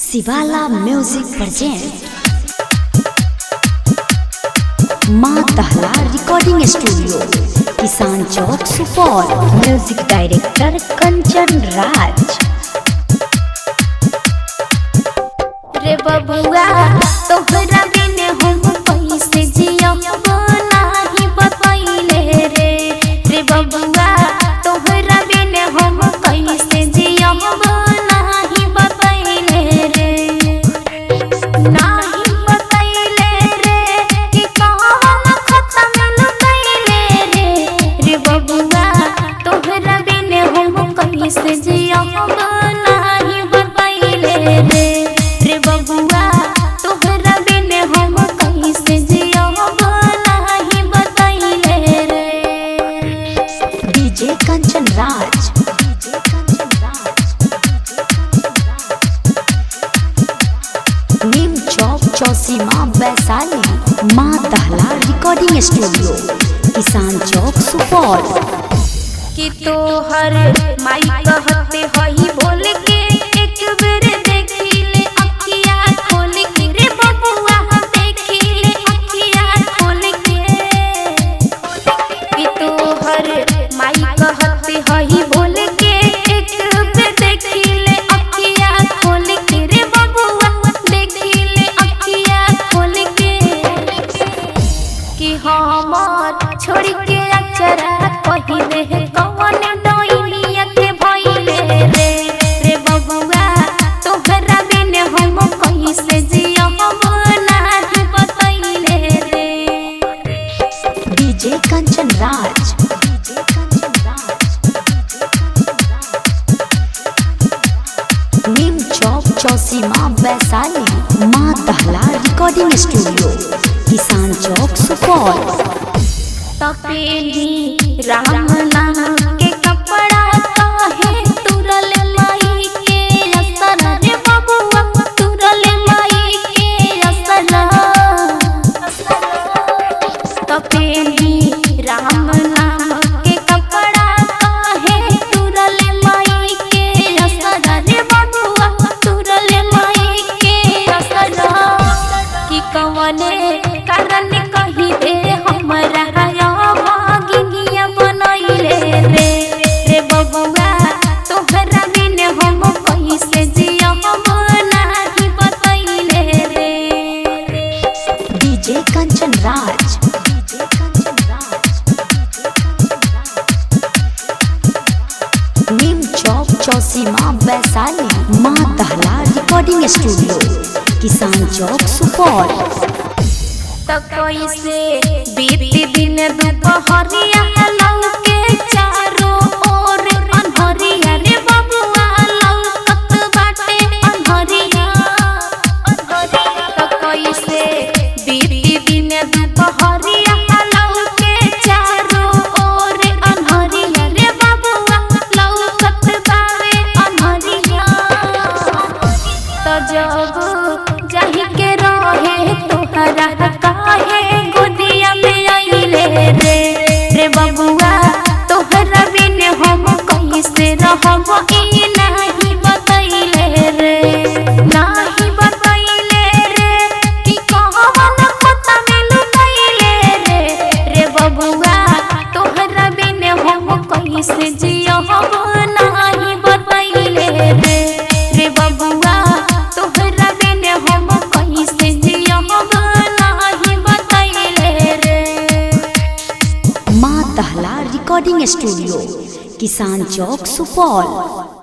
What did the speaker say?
शिवाला music present माँ दहला रिकॉर्डिंग स्टूडियो किसान चौक सुपौल। Music director Kanchan Raj. रे बबुआ तोहरा बिन हम कैसे जियब नाही बतैले रे। रे बबुआ तोहरा बिन हम कैसे जियब नाही बतैले रे। नाही बतैले रे कि कौन खत्म लुटैले रे। रे बबुआ तोहरा बिन हम कैसे जियब नाही बतैले रे। रे बबुआ तोहरा बिन हम कैसे जियब नाही बतैले रे। डीजे कंचन राज। नीम चौक चौसीमा वैशाली। माँ दहला रिकॉर्डिंग स्टूडियो किसान चौक सुपौल। कि तोहर माई कहते हई बोल के एक बेर देखिले अखिया खोल के। रे बबुआ देखिले अखिया खोल के। कि तोहर माई कहते हई बोल के एक बेर देखिले अखिया खोल के। रे बबुआ देखिले अखिया खोल के। कि हमर छोड़ के अचरा कही दे कौन डोइनिया के भइले रे। रे बबुआ तोहरा बिन हम कैसे जियब नाही बतैले रे। डीजे कंचन राज। नीम चौक चौसीमा वैशाली। माँ दहला रिकॉर्डिंग स्टूडियो किसान चौक सुपौल। तपेली राम नाम के कपड़ा काहे तुरल माई के असर। रे बबुआ तुरल माई के असर। तपेली राम नाम के कपड़ा काहे तुरल माई के असर। रे बबुआ तुरल माई के असर। कि कवने कारण कही दे हमरा भागिनिया बनैले रे। रे बबुआ तोहरा बिन हम कैसे जियब नाही बतैले रे। डीजे कंचन राज। नीम चौक चौसीमा वैशाली। माँ दहला रिकॉर्डिंग स्टूडियो किसान चौक सुपौल। त कैसे बीती दिन दुपहरिया लौके चारों ओर अन्हरिया। रे बबुआ लौकत बाटे अन्हरिया। त कैसे बीती दिन दुपहरिया लौके चारों ओर अन्हरिया। रे बबुआ लौकत बावे अन्हरिया। त जब जाहि के रहे तोहरा काहे गोदिया में आइले रे। रे बबुआ तोहरा बिन हम कैसे रहब ई नाही बतैले रे। नाही बतैले रे कि कौन खत्म लुटैले रे। रे बबुआ तोहरा बिन हम कैसे जियब नाही बतैले रे। रे बबुआ तोहरा बिन हम कैसे जियब नाही बतैले रे। माँ दहला रिकॉर्डिंग स्टूडियो किसान चौक सुपौल।